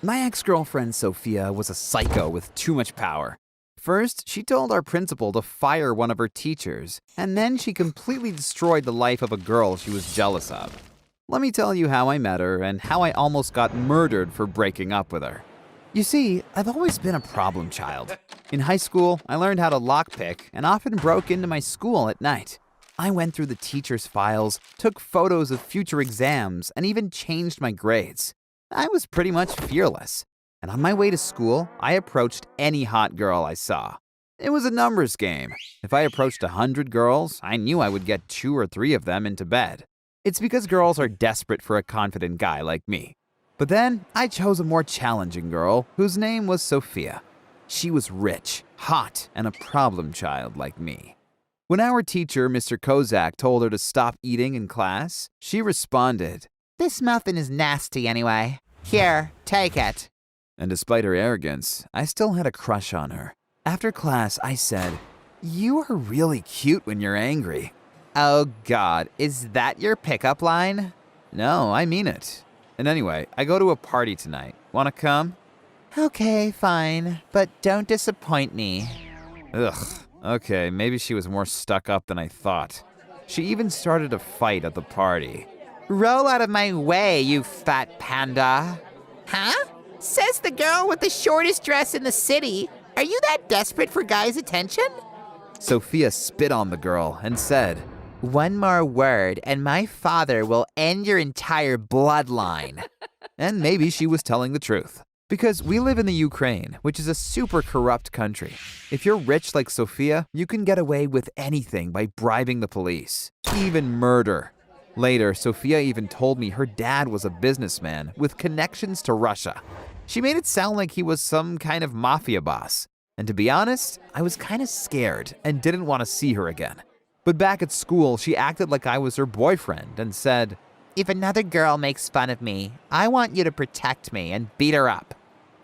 My ex-girlfriend Sophia was a psycho with too much power. First, she told our principal to fire one of her teachers, and then she completely destroyed the life of a girl she was jealous of. Let me tell you how I met her and how I almost got murdered for breaking up with her. You see, I've always been a problem child. In high school, I learned how to lockpick and often broke into my school at night. I went through the teacher's files, took photos of future exams, and even changed my grades. I was pretty much fearless. And on my way to school, I approached any hot girl I saw. It was a numbers game. If I approached 100 girls, I knew I would get 2 or 3 of them into bed. It's because girls are desperate for a confident guy like me. But then, I chose a more challenging girl whose name was Sophia. She was rich, hot, and a problem child like me. When our teacher, Mr. Kozak, told her to stop eating in class, she responded, This muffin is nasty anyway. Here, take it. And despite her arrogance, I still had a crush on her. After class, I said, You are really cute when you're angry. Oh God, is that your pickup line? No, I mean it. And anyway, I go to a party tonight. Wanna come? Okay, fine, but don't disappoint me. Ugh, okay, maybe she was more stuck up than I thought. She even started a fight at the party. Roll out of my way, you fat panda. Huh? Says the girl with the shortest dress in the city. Are you that desperate for guys' attention? Sophia spit on the girl and said, One more word and my father will end your entire bloodline. And maybe she was telling the truth. Because we live in the Ukraine, which is a super corrupt country. If you're rich like Sophia, you can get away with anything by bribing the police, even murder. Later, Sophia even told me her dad was a businessman with connections to Russia. She made it sound like he was some kind of mafia boss. And to be honest, I was kind of scared and didn't want to see her again. But back at school, she acted like I was her boyfriend and said, If another girl makes fun of me, I want you to protect me and beat her up.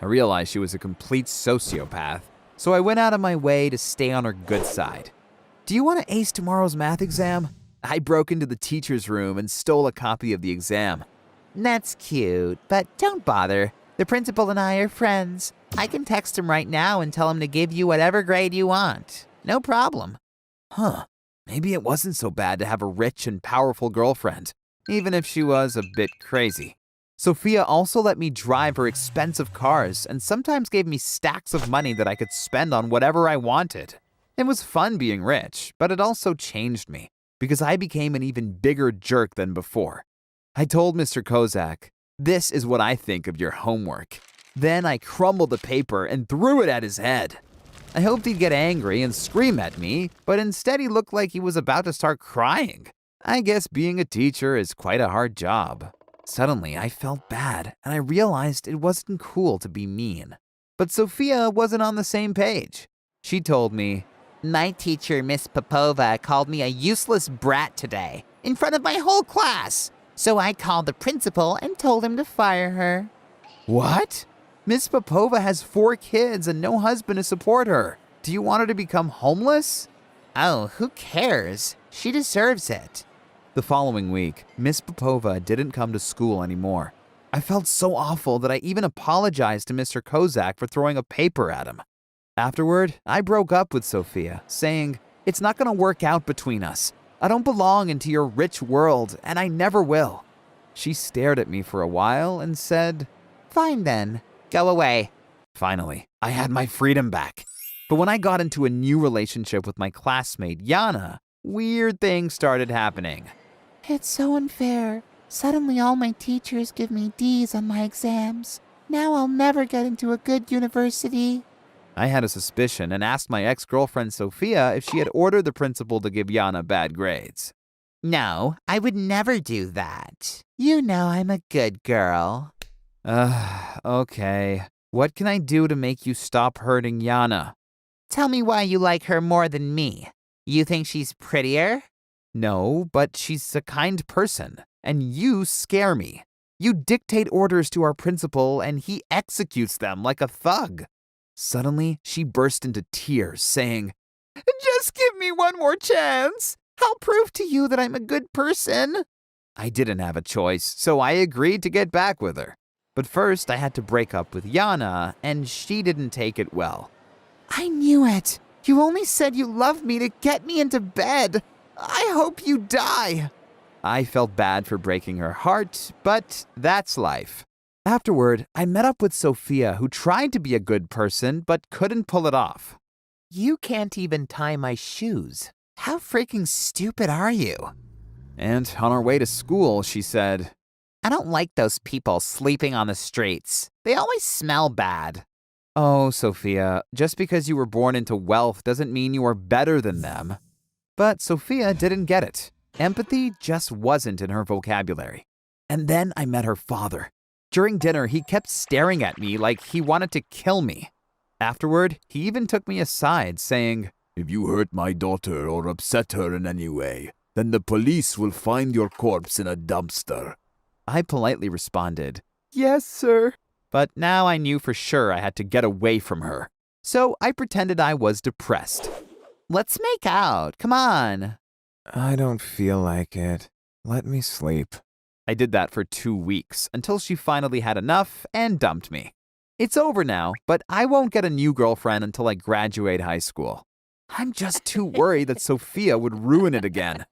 I realized she was a complete sociopath, so I went out of my way to stay on her good side. Do you want to ace tomorrow's math exam? I broke into the teacher's room and stole a copy of the exam. That's cute, but don't bother. The principal and I are friends. I can text him right now and tell him to give you whatever grade you want. No problem. Huh, maybe it wasn't so bad to have a rich and powerful girlfriend, even if she was a bit crazy. Sophia also let me drive her expensive cars and sometimes gave me stacks of money that I could spend on whatever I wanted. It was fun being rich, but it also changed me because I became an even bigger jerk than before. I told Mr. Kozak, This is what I think of your homework. Then I crumbled the paper and threw it at his head. I hoped he'd get angry and scream at me, but instead he looked like he was about to start crying. I guess being a teacher is quite a hard job. Suddenly, I felt bad, and I realized it wasn't cool to be mean. But Sophia wasn't on the same page. She told me, My teacher, Miss Popova, called me a useless brat today, in front of my whole class. So I called the principal and told him to fire her. What? Miss Popova has 4 kids and no husband to support her. Do you want her to become homeless? Oh, who cares? She deserves it. The following week, Miss Popova didn't come to school anymore. I felt so awful that I even apologized to Mr. Kozak for throwing a paper at him. Afterward, I broke up with Sophia, saying, It's not going to work out between us. I don't belong into your rich world, and I never will. She stared at me for a while and said, Fine then, go away. Finally, I had my freedom back. But when I got into a new relationship with my classmate, Yana, weird things started happening. It's so unfair. Suddenly all my teachers give me D's on my exams. Now I'll never get into a good university. I had a suspicion and asked my ex-girlfriend Sophia if she had ordered the principal to give Yana bad grades. No, I would never do that. You know I'm a good girl. Okay. What can I do to make you stop hurting Yana? Tell me why you like her more than me. You think she's prettier? No, but she's a kind person, and you scare me. You dictate orders to our principal, and he executes them like a thug. Suddenly, she burst into tears, saying, Just give me one more chance. I'll prove to you that I'm a good person. I didn't have a choice, so I agreed to get back with her. But first, I had to break up with Yana, and she didn't take it well. I knew it. You only said you loved me to get me into bed. I hope you die. I felt bad for breaking her heart, but that's life. Afterward, I met up with Sophia, who tried to be a good person, but couldn't pull it off. You can't even tie my shoes. How freaking stupid are you? And on our way to school, she said, I don't like those people sleeping on the streets. They always smell bad. "Oh, Sophia, just because you were born into wealth doesn't mean you are better than them." But Sophia didn't get it. Empathy just wasn't in her vocabulary. And then I met her father. During dinner, he kept staring at me like he wanted to kill me. Afterward, he even took me aside, saying, "If you hurt my daughter or upset her in any way, then the police will find your corpse in a dumpster." I politely responded, "Yes, sir." But now I knew for sure I had to get away from her. So I pretended I was depressed. Let's make out. Come on. I don't feel like it. Let me sleep. I did that for 2 weeks until she finally had enough and dumped me. It's over now, but I won't get a new girlfriend until I graduate high school. I'm just too worried that Sophia would ruin it again.